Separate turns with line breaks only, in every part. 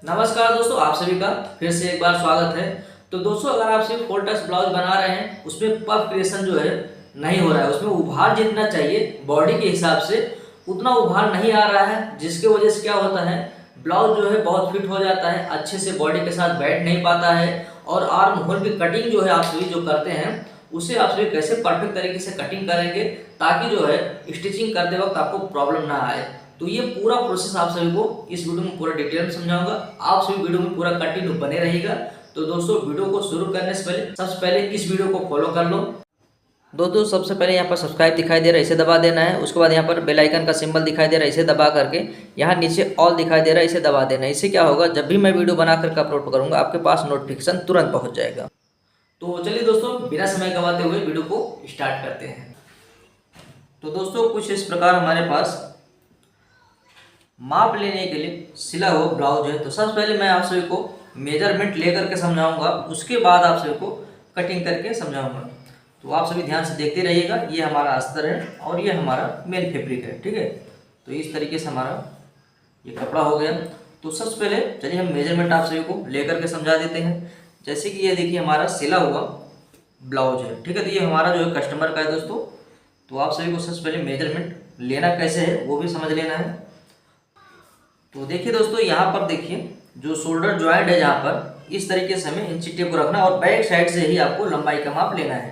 नमस्कार दोस्तों, आप सभी का फिर से एक बार स्वागत है। तो दोस्तों, अगर आप सिर्फ फुल टच ब्लाउज बना रहे हैं, उसमें पफ क्रिएशन जो है नहीं हो रहा है, उसमें उभार जितना चाहिए बॉडी के हिसाब से उतना उभार नहीं आ रहा है, जिसके वजह से क्या होता है, ब्लाउज जो है बहुत फिट हो जाता है, अच्छे से बॉडी के साथ बैठ नहीं पाता है। और आर्म होल की कटिंग जो है आप सभी जो करते हैं, उसे आप सभी कैसे परफेक्ट तरीके से कटिंग करेंगे ताकि जो है स्टिचिंग करते वक्त आपको प्रॉब्लम ना आए। तो ये पूरा प्रोसेस आप सभी को इस वीडियो में पूरा डिटेल में समझाऊंगा। आप सभी वीडियो में पूरा कंटिन्यू बने रहिएगा। तो दोस्तों, वीडियो को शुरू करने से पहले सबसे पहले इस वीडियो को फॉलो कर लो। दोस्तों, सबसे पहले यहाँ पर सब्सक्राइब दिखाई दे रहा है, इसे दबा देना है। उसके बाद यहाँ पर बेल आइकन का सिंबल दिखाई दे रहा है, इसे दबा करके यहाँ नीचे ऑल दिखाई दे रहा है, इसे दबा देना है। इससे क्या होगा, जब भी मैं वीडियो बना करके अपलोड करूँगा आपके पास नोटिफिकेशन तुरंत पहुँच जाएगा। तो चलिए दोस्तों, बिना समय गंवाते हुए वीडियो को स्टार्ट करते हैं। तो दोस्तों, कुछ इस प्रकार हमारे पास माप लेने के लिए सिला हुआ ब्लाउज है। तो सबसे पहले मैं आप सभी को मेजरमेंट लेकर के समझाऊंगा, उसके बाद आप सभी को कटिंग करके समझाऊंगा। तो आप सभी ध्यान से देखते रहिएगा। ये हमारा अस्तर है और ये हमारा मेन फैब्रिक है, ठीक है। तो इस तरीके से हमारा ये कपड़ा हो गया। तो सबसे पहले चलिए हम मेजरमेंट आप सभी को लेकर के समझा देते हैं। जैसे कि ये देखिए हमारा सिला हुआ ब्लाउज है, ठीक है। तो ये हमारा जो है कस्टमर का है दोस्तों। तो आप सभी को सबसे पहले मेजरमेंट लेना कैसे है वो भी समझ लेना है। तो देखिए दोस्तों, यहाँ पर देखिए जो शोल्डर ज्वाइंट है, यहाँ पर इस तरीके से हमें इंची टेप को रखना है और बैक साइड से ही आपको लंबाई का माप लेना है।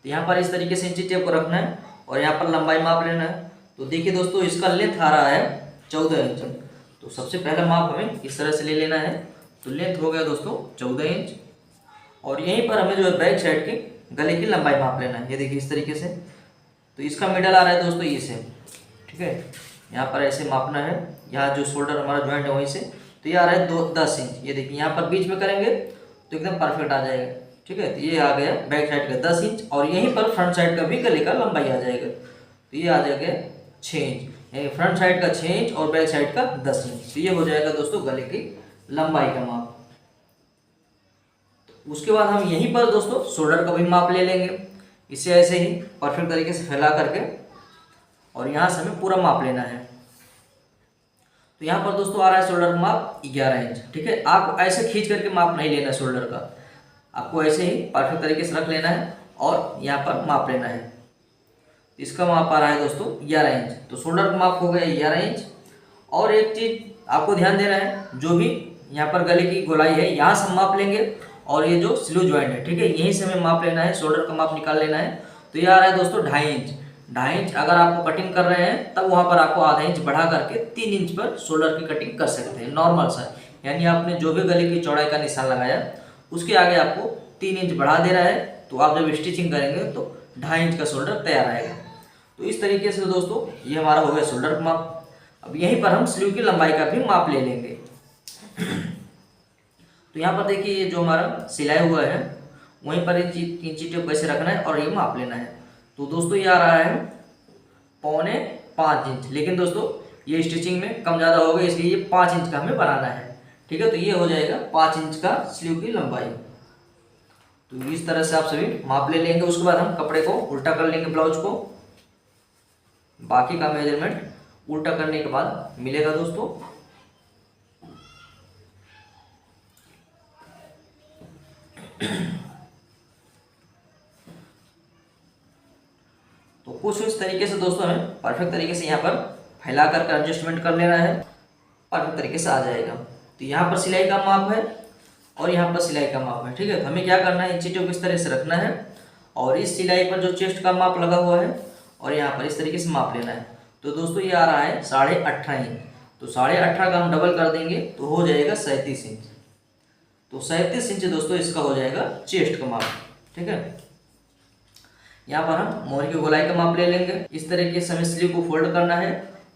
तो यहाँ पर इस तरीके से इंची टेप को रखना है और यहाँ पर लंबाई माप लेना है। तो देखिए दोस्तों, इसका लेंथ आ रहा है 14 इंच। तो सबसे पहला माप हमें इस तरह से ले लेना है। तो लेंथ हो गया दोस्तों 14 इंच। और यहीं पर हमें जो है बैक साइड के गले की लंबाई माप लेना है। ये देखिए इस तरीके से। तो इसका मिडल आ रहा है दोस्तों ये से, ठीक है। यहाँ पर ऐसे मापना है, यहाँ जो शोल्डर हमारा ज्वाइंट है वहीं से। तो ये आ रहा है 10 इंच। ये देखिए यहाँ पर बीच में करेंगे तो एकदम परफेक्ट आ जाएगा, ठीक है। तो ये आ गया बैक साइड का 10 इंच और यहीं पर फ्रंट साइड का भी गले का लंबाई आ जाएगा। तो ये आ जाएगा 6 इंच, यानी फ्रंट साइड का 6 इंच और बैक साइड का 10 इंच। तो ये हो जाएगा दोस्तों गले की लंबाई का माप। उसके बाद हम यहीं पर दोस्तों शोल्डर का भी माप ले लेंगे। इसे ऐसे ही परफेक्ट तरीके से फैला करके और यहाँ से हमें पूरा माप लेना है। तो यहाँ पर दोस्तों आ रहा है शोल्डर का माप 11 इंच, ठीक है। आपको ऐसे खींच करके माप नहीं लेना शोल्डर का, आपको ऐसे ही परफेक्ट तरीके से रख लेना है और यहाँ पर माप लेना है। इसका माप आ रहा है दोस्तों 11 इंच। तो शोल्डर का माप हो गया 11 इंच। और एक चीज़ आपको ध्यान देना है, जो भी यहाँ पर गले की गोलाई है यहाँ से माप लेंगे और ये जो स्लीव ज्वाइंट है, ठीक है, यहीं से हमें माप लेना है, शोल्डर का माप निकाल लेना है। तो ये आ रहा है दोस्तों 2.5 इंच। 2.5 इंच अगर आपको कटिंग कर रहे हैं तब वहाँ पर आपको आधा इंच बढ़ा करके 3 इंच पर शोल्डर की कटिंग कर सकते हैं नॉर्मल सा। यानी आपने जो भी गले की चौड़ाई का निशान लगाया उसके आगे आपको 3 इंच बढ़ा देना है। तो आप जब स्टिचिंग करेंगे तो 2.5 इंच का शोल्डर तैयार आएगा। तो इस तरीके से दोस्तों ये हमारा हो गया शोल्डर का माप। अब यहीं पर हम स्लीव की लंबाई का भी माप ले लेंगे। तो यहाँ पर देखिए ये जो हमारा सिलाई हुआ है वहीं पर इंची टेप कैसे रखना है और ये माप लेना है। तो दोस्तों ये आ रहा है 4.25 इंच, लेकिन दोस्तों ये स्टिचिंग में कम ज़्यादा होगा, इसलिए ये 5 इंच का हमें बनाना है, ठीक है। तो ये हो जाएगा 5 इंच का स्लीव की लंबाई। तो इस तरह से आप सभी माप ले लेंगे। उसके बाद हम कपड़े को उल्टा कर लेंगे ब्लाउज को। बाकी का मेजरमेंट उल्टा करने के बाद मिलेगा दोस्तों। तो कुछ इस तरीके से दोस्तों हमें परफेक्ट तरीके से यहाँ पर फैला कर एडजस्टमेंट कर लेना है, परफेक्ट तरीके से आ जाएगा। तो यहाँ पर सिलाई का माप है और यहाँ पर सिलाई का माप है, ठीक है। तो हमें क्या करना है, इंची टेप इस तरह से रखना है और इस सिलाई पर जो चेस्ट का माप लगा हुआ है और यहाँ पर इस तरीके से माप लेना है। तो दोस्तों ये आ रहा है 18.5 इंच। तो 18.5 का हम डबल कर देंगे तो हो जाएगा 37 इंच। तो 37 इंच दोस्तों इसका हो जाएगा चेस्ट का माप, ठीक है। यहाँ पर हम मोहरी की गोलाई का माप ले लेंगे। इस तरीके से हमें स्लीव को फोल्ड करना है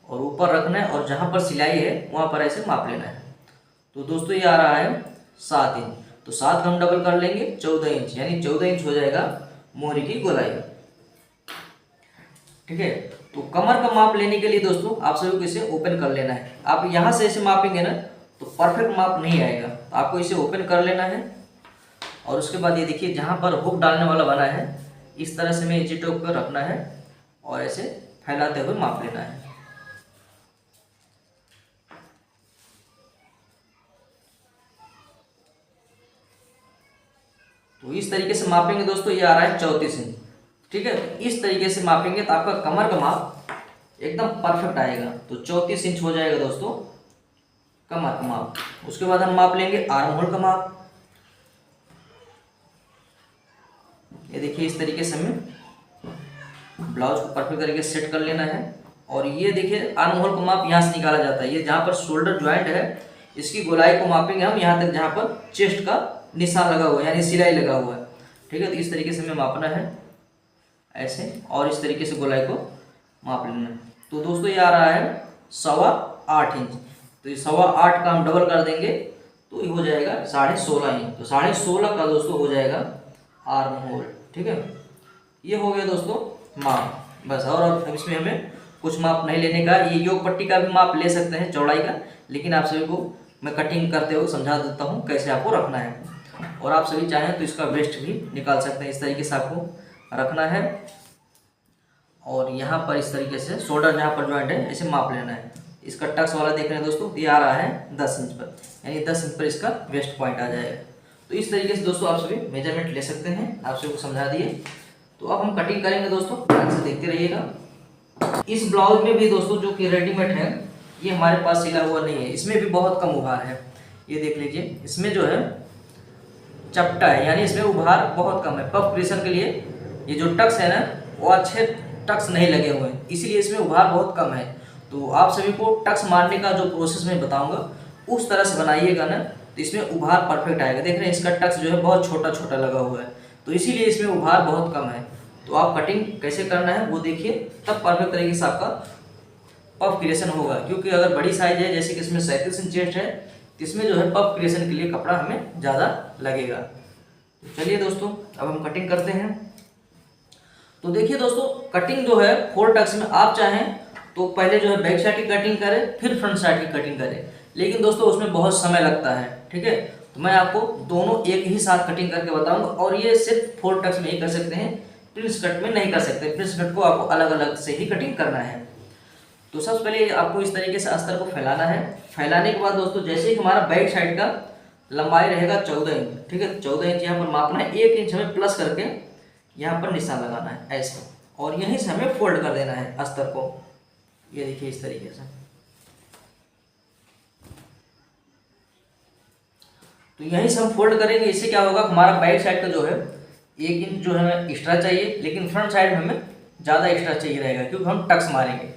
और ऊपर रखना है और जहाँ पर सिलाई है वहाँ पर ऐसे माप लेना है। तो दोस्तों ये आ रहा है 7 इंच। तो 7 का हम डबल कर लेंगे 14 इंच, यानी 14 इंच हो जाएगा मोहरी की गोलाई, ठीक है। तो कमर का माप लेने के लिए दोस्तों आप सभी को इसे ओपन कर लेना है। आप यहाँ से ऐसे मापेंगे ना तो परफेक्ट माप नहीं आएगा, तो आपको इसे ओपन कर लेना है। और उसके बाद ये देखिए जहाँ पर हुक डालने वाला बना है इस तरह से हमें इंची टेप पर रखना है और ऐसे फैलाते हुए माप लेना है। तो इस तरीके से मापेंगे दोस्तों, ये आ रहा है 34 इंच। ठीक है, तो इस तरीके से मापेंगे तो आपका कमर का माप एकदम परफेक्ट आएगा। तो 34 इंच हो जाएगा दोस्तों कमर का माप। उसके बाद हम माप लेंगे आर्म होल का माप। ये देखिए इस तरीके से हमें ब्लाउज को परफेक्ट तरीके से सेट कर लेना है। और ये देखिए आर्म होल का माप यहाँ से निकाला जाता है। ये जहाँ पर शोल्डर ज्वाइंट है इसकी गोलाई को मापेंगे हम यहाँ तक जहाँ पर चेस्ट का निशान लगा हुआ है, यानी सिलाई लगा हुआ है। ठीक है, तो इस तरीके से हमें मापना है ऐसे, और इस तरीके से गोलाई को माप लेना है। तो दोस्तों ये आ रहा है 8.25 इंच। तो ये 8.25 का हम डबल कर देंगे तो ये हो जाएगा 16.5 इंच। तो 16.5 का दोस्तों हो जाएगा आर्म होल। ठीक है, ये हो गया दोस्तों माप बस। और अब इसमें हमें कुछ माप नहीं लेने का। ये योग पट्टी का भी माप ले सकते हैं चौड़ाई का, लेकिन आप सभी को मैं कटिंग करते हुए समझा देता हूँ कैसे आपको रखना है। और आप सभी चाहें तो इसका वेस्ट भी निकाल सकते हैं। इस तरीके से आपको रखना है और यहाँ पर इस तरीके से शोल्डर जहाँ पर ज्वाइंट है ऐसे माप लेना है। इसका टक्स वाला देख रहे हैं दोस्तों, ये आ रहा है 10 इंच पर, यानी 10 इंच पर इसका वेस्ट पॉइंट आ जाएगा। तो इस तरीके से दोस्तों आप सभी मेजरमेंट ले सकते हैं। आप सभी को समझा दिए। तो अब हम कटिंग करेंगे दोस्तों, ध्यान से देखते रहिएगा। इस ब्लाउज में भी दोस्तों जो कि रेडीमेड है, ये हमारे पास सिला हुआ नहीं है, इसमें भी बहुत कम उभार है। ये देख लीजिए, इसमें जो है चपटा है, यानी इसमें उभार बहुत कम है। पफ क्रिएशन के लिए ये जो टक्स है ना, वो अच्छे टक्स नहीं लगे हुए हैं, इसीलिए इसमें उभार बहुत कम है। तो आप सभी को टक्स मारने का जो प्रोसेस मैं बताऊंगा उस तरह से बनाइएगा ना, तो इसमें उभार परफेक्ट आएगा। देख रहे हैं इसका टक्स जो है बहुत छोटा छोटा लगा हुआ है, तो इसीलिए इसमें उभार बहुत कम है। तो आप कटिंग कैसे करना है वो देखिए, तब परफेक्ट तरीके से आपका पफ क्रिएशन होगा। क्योंकि अगर बड़ी साइज है, जैसे कि इसमें 37 इंच चेस्ट है, तो इसमें जो है पफ क्रिएशन के लिए कपड़ा हमें ज़्यादा लगेगा। तो चलिए दोस्तों अब हम कटिंग करते हैं। तो देखिए दोस्तों, कटिंग जो है 4 टक्स में आप चाहें तो पहले जो है बैक साइड की कटिंग करें, फिर फ्रंट साइड की कटिंग करें, लेकिन दोस्तों उसमें बहुत समय लगता है। ठीक है, तो मैं आपको दोनों एक ही साथ कटिंग करके बताऊंगा। और ये सिर्फ 4 टक्स में ही कर सकते हैं, प्रिंस कट में नहीं कर सकते। प्रिंस कट को आपको अलग अलग से ही कटिंग करना है। तो सबसे पहले आपको इस तरीके से अस्तर को फैलाना है। फैलाने के बाद दोस्तों जैसे ही हमारा बैक साइड का लंबाई रहेगा 14 इंच, ठीक है, 14 इंच यहाँ पर मापना है। 1 इंच हमें प्लस करके यहाँ पर निशान लगाना है ऐसे, और यहीं से हमें फोल्ड कर देना है अस्तर को। ये देखिए इस तरीके से। तो यहीं से हम फोल्ड करेंगे। इससे क्या होगा, हमारा बैक साइड का जो है 1 इंच जो है हमें एक्स्ट्रा चाहिए, लेकिन फ्रंट साइड में हमें ज़्यादा एक्स्ट्रा चाहिए रहेगा क्योंकि हम टक्स मारेंगे।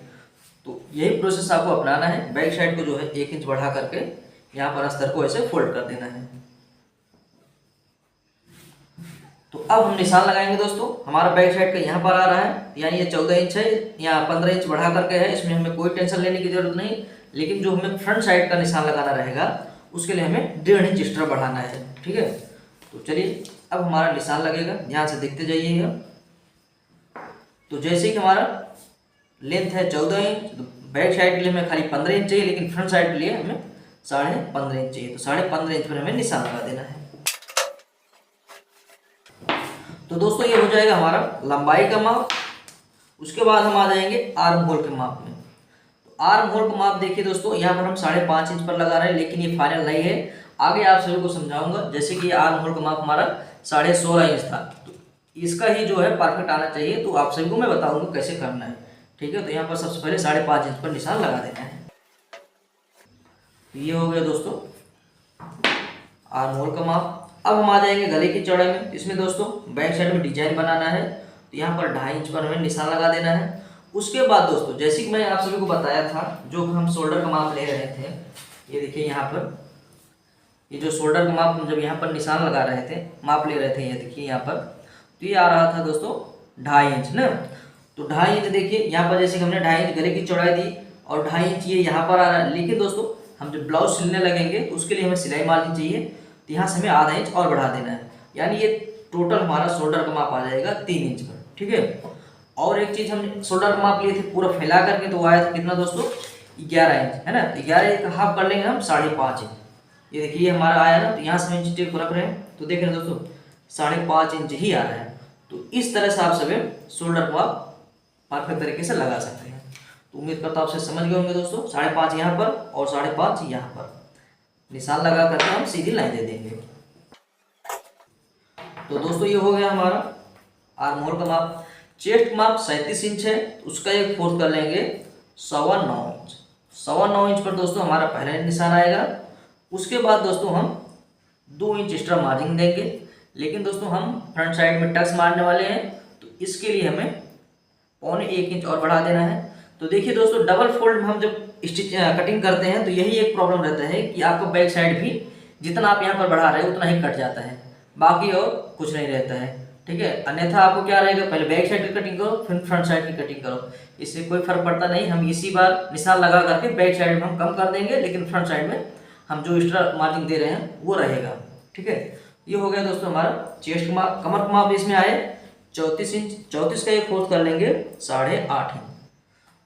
तो यही प्रोसेस आपको अपनाना है। बैक साइड को जो है 1 इंच बढ़ा करके यहाँ पर अस्तर को ऐसे फोल्ड कर देना है। तो अब हम निशान लगाएंगे दोस्तों। हमारा बैक साइड का यहाँ पर आ रहा है, यानी ये 14 इंच है, यहाँ 15 इंच बढ़ा करके है, इसमें हमें कोई टेंशन लेने की जरूरत नहीं। लेकिन जो हमें फ्रंट साइड का निशान लगाना रहेगा उसके लिए हमें 1.5 इंच एक्स्ट्रा बढ़ाना है। ठीक है, तो चलिए अब हमारा निशान लगेगा, ध्यान से देखते जाइएगा। तो जैसे कि हमारा लेंथ है 14 इंच, तो बैक साइड के लिए हमें खाली 15 इंच चाहिए, लेकिन फ्रंट साइड के लिए हमें 15.5 इंच चाहिए। तो 15.5 इंच पर हमें निशान लगा देना है। तो दोस्तों ये हो जाएगा हमारा लंबाई का माप। उसके बाद हम आ जाएंगे आर्म होल के माप में। तो आर्म होल का माप देखिए दोस्तों, यहाँ पर हम 5.5 इंच पर लगा रहे हैं, लेकिन ये फाइनल नहीं है, आगे आप सभी को समझाऊंगा। जैसे कि आर्म होल का माप हमारा 16.5 इंच था, तो इसका ही जो है परफेक्ट आना चाहिए। तो आप सभी को मैं बताऊंगा कैसे करना है। ठीक है, तो यहाँ पर सबसे पहले 5.5 इंच पर निशान लगा देना है। ये हो गया दोस्तों आर्म होल का माप। अब हम आ जाएंगे गले की चौड़ाई में। इसमें दोस्तों बैक साइड में डिजाइन बनाना है, तो यहाँ पर 2.5 इंच पर हमें निशान लगा देना है। उसके बाद दोस्तों जैसे कि मैं आप सभी को बताया था, जो हम शोल्डर का माप ले रहे थे, ये देखिए यहाँ पर, ये जो शोल्डर का माप जब यहाँ पर निशान लगा रहे थे, माप ले रहे थे, ये देखिए यहाँ पर, तो ये आ रहा था दोस्तों 2.5 इंच ना। तो 2.5 इंच देखिए यहाँ पर, जैसे कि हमने 2.5 इंच गले की चौड़ाई दी और 2.5 इंच ये यहाँ पर आ रहा है। लेकिन दोस्तों हम जब ब्लाउज सिलने लगेंगे तो उसके लिए हमें सिलाई मारनी चाहिए, तो यहाँ से हमें आधा इंच और बढ़ा देना है, यानी ये टोटल हमारा शोल्डर का माप आ जाएगा 3 इंच पर। ठीक है, और एक चीज़ हम शोल्डर का माप लिए थे पूरा फैला करके, तो आया था कितना दोस्तों 11 इंच, है ना। तो 11 का हाफ कर लेंगे हम 5.5 इंच। ये देखिए हमारा आया ना, तो यहाँ से इंच टेप रख रहे हैं, तो देख रहे हैं दोस्तों 5.5 इंच ही आ रहा है। तो इस तरह से आप सभी शोल्डर का माप परफेक्ट तरीके से लगा सकते हैं। तो उम्मीद करता हूँ आपसे समझ गए होंगे दोस्तों। 5.5 यहाँ पर और 5.5 यहाँ पर निशान लगा करके हम सीधी लाइन दे देंगे। तो तो दोस्तों ये हो गया हमारा आर्म होल का माप। चेस्ट माप 37 इंच है, तो उसका एक फोर्थ कर लेंगे 9.25 इंच। 9.25 इंच पर दोस्तों हमारा पहला निशान आएगा। उसके बाद दोस्तों हम 2 इंच एक्स्ट्रा मार्जिन देंगे, लेकिन दोस्तों हम फ्रंट साइड में टक्स मारने वाले हैं, तो इसके लिए हमें 1.25 इंच और बढ़ा देना है। तो देखिए दोस्तों, डबल फोल्ड में हम जब स्टिच कटिंग करते हैं तो यही एक प्रॉब्लम रहता है कि आपका बैक साइड भी जितना आप यहाँ पर बढ़ा रहे हो उतना ही कट जाता है, बाकी और कुछ नहीं रहता है। ठीक है, अन्यथा आपको क्या रहेगा, पहले बैक साइड की कटिंग करो फिर फ्रंट साइड की कटिंग करो, इससे कोई फर्क पड़ता नहीं। हम इसी बार निशान लगा करके बैक साइड में हम कम कर देंगे, लेकिन फ्रंट साइड में हम जो एक्स्ट्रा मार्जिन दे रहे हैं वो रहेगा। ठीक है, ये हो गया दोस्तों हमारा चेस्ट का माप। कमर का माप इसमें आए 34 इंच। 34 का एक फोर्थ कर लेंगे 8.5 इंच।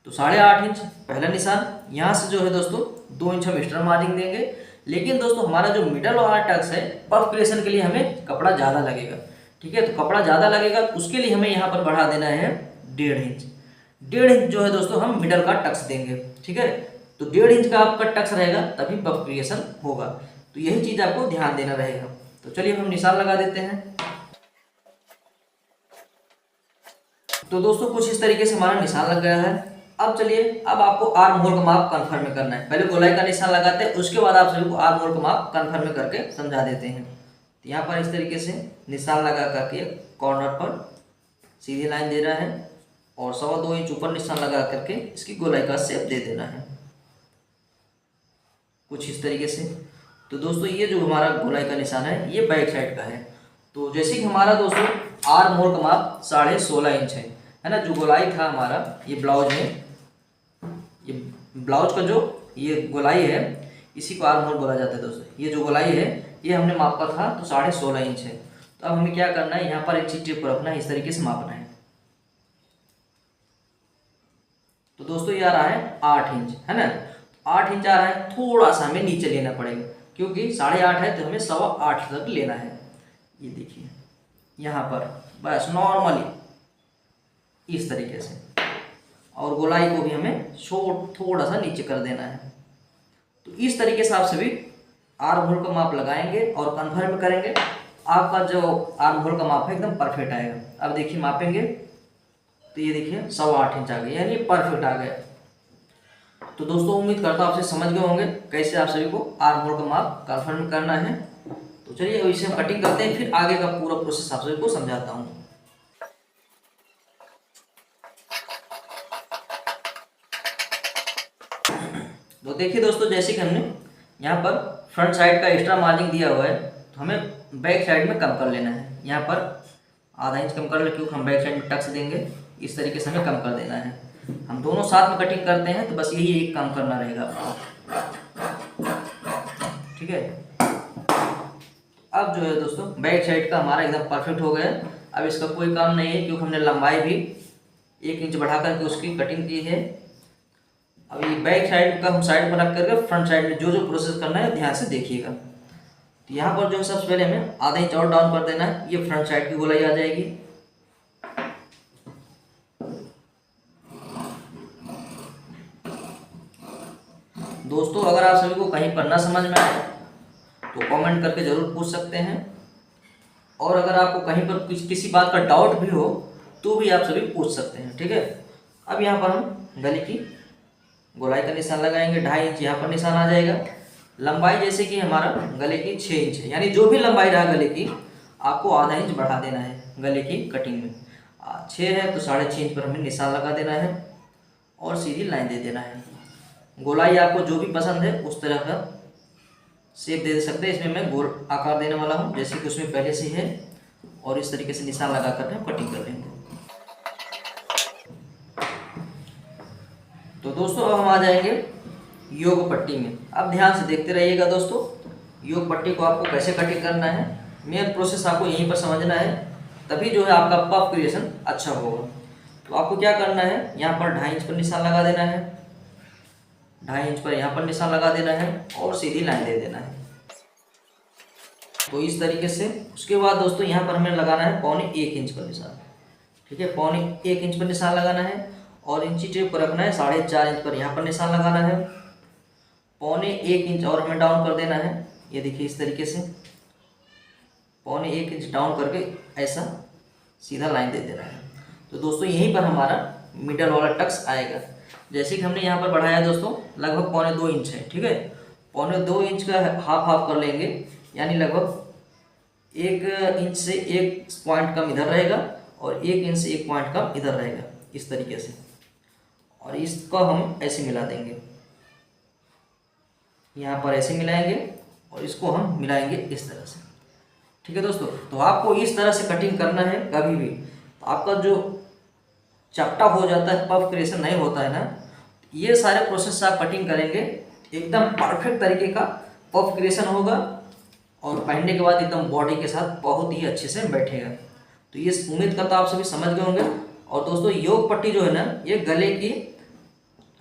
तो 8.5 इंच पहला निशान। यहाँ से जो है दोस्तों 2 इंच हम एक्स्ट्रा मार्जिन देंगे, लेकिन दोस्तों हमारा जो मिडल वाला टक्स है पफ क्रिएशन के लिए हमें कपड़ा ज़्यादा लगेगा। ठीक है, तो कपड़ा ज़्यादा लगेगा, उसके लिए हमें यहाँ पर बढ़ा देना है 1.5 इंच। 1.5 इंच जो है दोस्तों हम मिडल का टक्स देंगे। ठीक है, तो 1.5 इंच का आपका टक्स रहेगा तभी पफ क्रिएशन होगा, तो यही चीज़ आपको ध्यान देना रहेगा। तो चलिए हम निशान लगा देते हैं। तो दोस्तों कुछ इस तरीके से हमारा निशान लग गया है। अब चलिए, अब आपको आर्म होल का माप कंफर्म करना है। पहले गोलाई का निशान लगाते हैं, उसके बाद आप सभी को आर्म होल का माप कंफर्म करके समझा देते हैं। तो यहाँ पर इस तरीके से निशान लगा करके कॉर्नर पर सीधी लाइन दे रहा है और 2.25 इंच ऊपर निशान लगा करके इसकी गोलाई का शेप दे देना है कुछ इस तरीके से। तो दोस्तों ये जो हमारा गोलाई का निशान है ये बैक साइड का है। तो जैसे कि हमारा दोस्तों आर्म होल का माप 16.5 इंच है ना, जो गोलाई था हमारा ये ब्लाउज में, ये ब्लाउज का जो ये गोलाई है इसी को आर्म होल बोला जाता है दोस्तों। ये जो गोलाई है ये हमने मापा था तो 16.5 इंच है। तो अब हमें क्या करना है, यहाँ पर एक चीज टेप को रखना है, इस तरीके से मापना है। तो दोस्तों ये आ रहा है 8 इंच है ना, 8 इंच आ रहा है, थोड़ा सा हमें नीचे लेना पड़ेगा क्योंकि 8.5 है तो हमें 8.25 तक लेना है। ये देखिए यहाँ पर बस नॉर्मली इस तरीके से, और गोलाई को भी हमें थोड़ा सा नीचे कर देना है। तो इस तरीके से आप सभी आर्म होल का माप लगाएंगे और कंफर्म करेंगे, आपका जो आर्म होल का माप है एकदम परफेक्ट आएगा। अब देखिए मापेंगे तो ये देखिए 8.25 इंच आ गया, यानी परफेक्ट आ गया। तो दोस्तों उम्मीद करता हूँ आपसे समझ गए होंगे कैसे आप सभी को आर्म होल का माप कंफर्म करना है। तो चलिए अब इसे हम कटिंग करते हैं, फिर आगे का पूरा प्रोसेस आप सभी को समझाता हूँ। तो देखिए दोस्तों, जैसे कि हमने यहाँ पर फ्रंट साइड का एक्स्ट्रा मार्जिन दिया हुआ है तो हमें बैक साइड में कम कर लेना है। यहाँ पर आधा इंच कम कर ले, क्योंकि हम बैक साइड में टक्स देंगे, इस तरीके से हमें कम कर देना है। हम दोनों साथ में कटिंग करते हैं तो बस यही एक काम करना रहेगा। ठीक है, अब जो है दोस्तों बैक साइड का हमारा एकदम परफेक्ट हो गया। अब इसका कोई काम नहीं है क्योंकि हमने लंबाई भी 1 इंच बढ़ा करके उसकी कटिंग की है। अब ये बैक साइड का हम साइड पर रख करके फ्रंट साइड में जो जो प्रोसेस करना है ध्यान से देखिएगा। तो यहाँ पर जो है सबसे पहले हमें आधा इंच और डाउन कर देना है, ये फ्रंट साइड की गोलाई आ जाएगी। दोस्तों अगर आप सभी को कहीं पर ना समझ में आए तो कमेंट करके ज़रूर पूछ सकते हैं, और अगर आपको कहीं पर किसी बात का डाउट भी हो तो भी आप सभी पूछ सकते हैं। ठीक है, अब यहाँ पर हम गले की गोलाई का निशान लगाएंगे, 2.5 इंच यहाँ पर निशान आ जाएगा। लंबाई जैसे कि हमारा गले की 6 इंच है, यानी जो भी लंबाई रहा गले की आपको आधा इंच बढ़ा देना है गले की कटिंग में। 6 है तो 6.5 इंच पर हमें निशान लगा देना है और सीधी लाइन दे देना है। गोलाई आपको जो भी पसंद है उस तरह का शेप दे सकते हैं। इसमें मैं गोल आकार देने वाला हूँ जैसे कि उसमें पहले से है, और इस तरीके से निशान लगा कर हम कटिंग कर लेंगे। तो दोस्तों अब हम आ जाएंगे योग पट्टी में। अब ध्यान से देखते रहिएगा दोस्तों, योग पट्टी को आपको कैसे कटिंग करना है, मेन प्रोसेस आपको यहीं पर समझना है, तभी जो है आपका पफ क्रिएशन अच्छा होगा। तो आपको क्या करना है, यहाँ पर 2.5 इंच पर निशान लगा देना है, 2.5 इंच पर यहाँ पर निशान लगा देना है और सीधी लाइन दे देना है। तो इस तरीके से उसके बाद दोस्तों यहाँ पर हमें लगाना है 1.25 इंच पर निशान। ठीक है, 1.25 इंच पर निशान लगाना है और इंची टेप को रखना है 4.5 इंच पर यहाँ पर निशान लगाना है। 1.25 इंच और हमें डाउन कर देना है, ये देखिए इस तरीके से 1.25 इंच डाउन करके ऐसा सीधा लाइन दे देना है। तो दोस्तों यहीं पर हमारा मिडल वाला टक्स आएगा। जैसे कि हमने यहाँ पर बढ़ाया दोस्तों लगभग 1.25 इंच है, ठीक है। 1.25 इंच का हाफ हाफ कर लेंगे, यानी लगभग 1 इंच से 1 पॉइंट कम इधर रहेगा और 1 इंच से 1 पॉइंट कम इधर रहेगा, इस तरीके से। और इसको हम ऐसे मिला देंगे, यहाँ पर ऐसे मिलाएंगे और इसको हम मिलाएंगे इस तरह से, ठीक है दोस्तों। तो आपको इस तरह से कटिंग करना है। कभी भी तो आपका जो चपटा हो जाता है, पफ क्रिएशन नहीं होता है ना, ये सारे प्रोसेस आप कटिंग करेंगे एकदम परफेक्ट तरीके का पफ क्रिएशन होगा और पहनने के बाद एकदम बॉडी के साथ बहुत ही अच्छे से बैठेगा। तो ये उम्मीद करता आप सभी समझ गए होंगे। और दोस्तों योग पट्टी जो है ना, ये गले की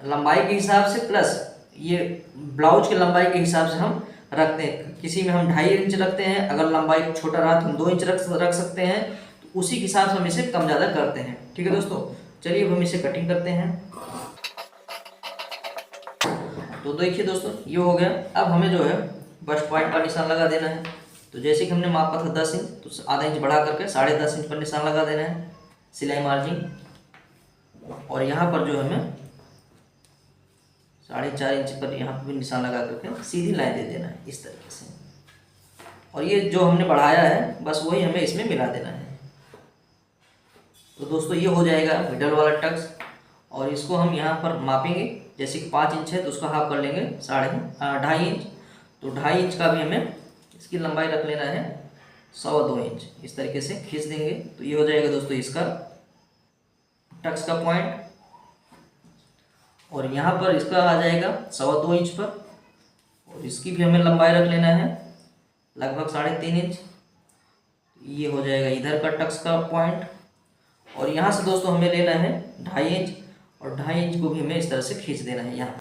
लंबाई के हिसाब से प्लस ये ब्लाउज की लंबाई के हिसाब से हम रखते हैं। किसी में हम 2.5 इंच रखते हैं, अगर लंबाई छोटा रहा तो हम 2 इंच रख सकते हैं। तो उसी के हिसाब से हम इसे कम ज़्यादा करते हैं, ठीक है दोस्तों। चलिए अब हम इसे कटिंग करते हैं। तो देखिए दोस्तों ये हो गया। अब हमें जो है बस्ट पॉइंट पर निशान लगा देना है। तो जैसे कि हमने मापा था 10 इंच, तो आधा इंच बढ़ा करके 10.5 इंच पर निशान लगा देना है सिलाई मार्जिन। और यहाँ पर जो हमें 4.5 इंच पर यहाँ पर भी निशान लगा करके सीधी लाइन दे देना है इस तरीके से। और ये जो हमने बढ़ाया है बस वही हमें इसमें मिला देना है। तो दोस्तों ये हो जाएगा मिडल वाला टक्स। और इसको हम यहाँ पर मापेंगे, जैसे कि 5 इंच है तो उसका हाफ कर लेंगे 2.5 इंच। तो 2.5 इंच का भी हमें इसकी लंबाई रख लेना है 2.25 इंच, इस तरीके से खींच देंगे। तो ये हो जाएगा दोस्तों इसका टक्स का पॉइंट। और यहाँ पर इसका आ जाएगा 2.25 इंच पर, और इसकी भी हमें लंबाई रख लेना है लगभग 3.5 इंच। ये हो जाएगा इधर का टक्स का पॉइंट। और यहाँ से दोस्तों हमें लेना है 2.5 इंच, और 2.5 इंच को भी हमें इस तरह से खींच देना है यहाँ।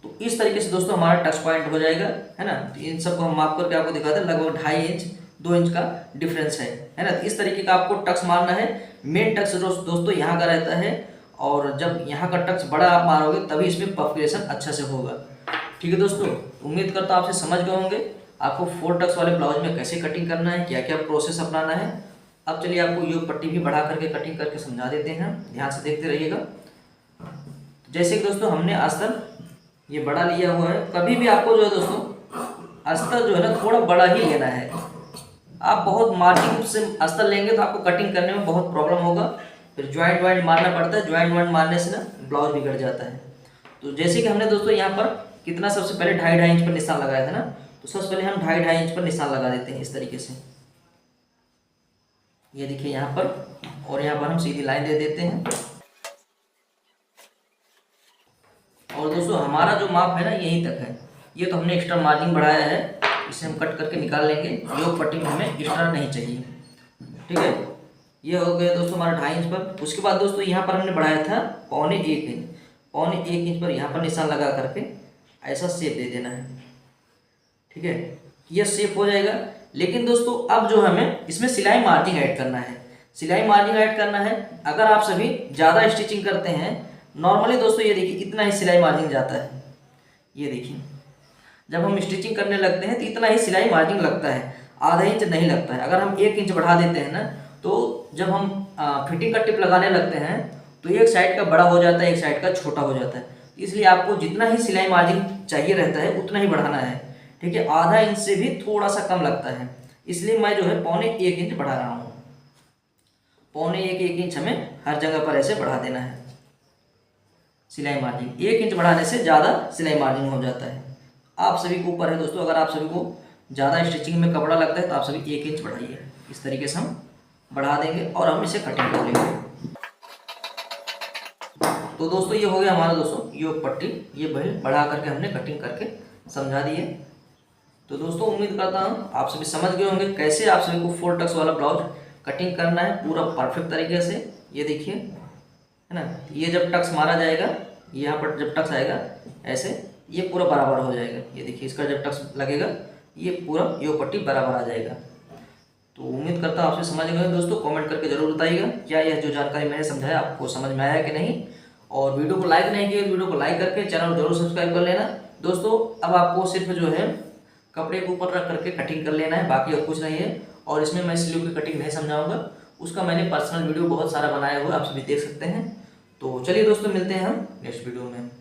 तो इस तरीके से दोस्तों हमारा टक्स पॉइंट हो जाएगा, है ना। तो इन सबको हम माप करके आपको दिखाते हैं, लगभग 2.5 इंच 2 इंच का डिफरेंस है ना। तो इस तरीके का आपको टक्स मारना है। मेन टक्स दोस्तों यहाँ का रहता है, और जब यहाँ का टक्स बड़ा आप मारोगे तभी इसमें पफ क्रिएशन अच्छा से होगा, ठीक है दोस्तों। उम्मीद करता हूँ आपसे समझ गए होंगे आपको 4 टक्स वाले ब्लाउज में कैसे कटिंग करना है, क्या क्या प्रोसेस अपनाना है। अब चलिए आपको योग पट्टी भी बढ़ा करके कटिंग करके समझा देते हैं, ध्यान से देखते रहिएगा। जैसे कि दोस्तों हमने अस्तर ये बड़ा लिया हुआ है। कभी भी आपको जो है दोस्तों अस्तर जो है ना थोड़ा बड़ा ही लेना है। आप बहुत मार्जिन से अस्तर लेंगे तो आपको कटिंग करने में बहुत प्रॉब्लम होगा, फिर ज्वाइंट मारना पड़ता है। ज्वाइंट मारने से ना ब्लाउज बिगड़ जाता है। तो जैसे कि हमने दोस्तों यहाँ पर कितना सबसे पहले 2.5 इंच पर निशान लगाया था ना, तो सबसे पहले हम 2.5 इंच पर निशान लगा देते हैं इस तरीके से। ये देखिए यहाँ पर, और यहाँ पर हम सीधी लाइन दे देते हैं। और दोस्तों हमारा जो माप है ना यहीं तक है। ये तो हमने एक्स्ट्रा मार्जिन बढ़ाया है, इसे हम कट करके निकाल लेंगे। योग पट्टी में हमें एक्स्ट्रा नहीं चाहिए, ठीक है। ये हो गया दोस्तों हमारा 2.5 इंच पर। उसके बाद दोस्तों यहाँ पर हमने बढ़ाया था 1.25 इंच। 1.25 इंच पर यहाँ पर निशान लगा करके ऐसा शेप दे देना है, ठीक है। ये शेप हो जाएगा। लेकिन दोस्तों अब जो हमें इसमें सिलाई मार्जिन ऐड करना है। सिलाई मार्जिन ऐड करना है। अगर आप सभी ज़्यादा स्टिचिंग करते हैं, नॉर्मली दोस्तों ये देखिए इतना ही सिलाई मार्जिन जाता है। ये देखिए जब हम स्टिचिंग करने लगते हैं तो इतना ही सिलाई मार्जिन लगता है, आधा इंच नहीं लगता है। अगर हम 1 इंच बढ़ा देते हैं ना, तो जब हम फिटिंग का टिप लगाने लगते हैं तो एक साइड का बड़ा हो जाता है, एक साइड का छोटा हो जाता है। इसलिए आपको जितना ही सिलाई मार्जिन चाहिए रहता है उतना ही बढ़ाना है, ठीक है। आधा इंच से भी थोड़ा सा कम लगता है, इसलिए मैं जो है 1.25 इंच बढ़ा रहा हूँ। 1.25 इंच हमें हर जगह पर ऐसे बढ़ा देना है सिलाई मार्जिन। 1 इंच बढ़ाने से ज़्यादा सिलाई मार्जिन हो जाता है। आप सभी के ऊपर है दोस्तों, अगर आप सभी को ज़्यादा स्टिचिंग में कपड़ा लगता है तो आप सभी 1 इंच बढ़ाइए। इस तरीके से हम बढ़ा देंगे और हम इसे कटिंग कर लेंगे। तो दोस्तों ये हो गया हमारा दोस्तों योग पट्टी। ये बढ़ा करके हमने कटिंग करके समझा दी है। तो दोस्तों उम्मीद करता हूँ आप सभी समझ गए होंगे कैसे आप सभी को 4 टक्स वाला ब्लाउज कटिंग करना है पूरा परफेक्ट तरीके से। ये देखिए, है ना। ये जब टक्स मारा जाएगा, यहाँ पर जब टक्स आएगा ऐसे, ये पूरा बराबर हो जाएगा। ये देखिए इसका जब टक्स लगेगा ये पूरा योग पट्टी बराबर आ जाएगा। तो उम्मीद करता हूँ आपसे समझ गए दोस्तों। कमेंट करके जरूर बताइएगा क्या यह जो जानकारी मैंने समझाया आपको समझ में आया कि नहीं। और वीडियो को लाइक नहीं किया, वीडियो को लाइक करके चैनल को जरूर सब्सक्राइब कर लेना दोस्तों। अब आपको सिर्फ जो है कपड़े के ऊपर रख करके कटिंग कर लेना है, बाकी और कुछ नहीं है। और इसमें मैं स्लीव की कटिंग नहीं समझाऊंगा, उसका मैंने पर्सनल वीडियो बहुत सारा बनाया हुआ है, आप सभी देख सकते हैं। तो चलिए दोस्तों, मिलते हैं हम नेक्स्ट वीडियो में।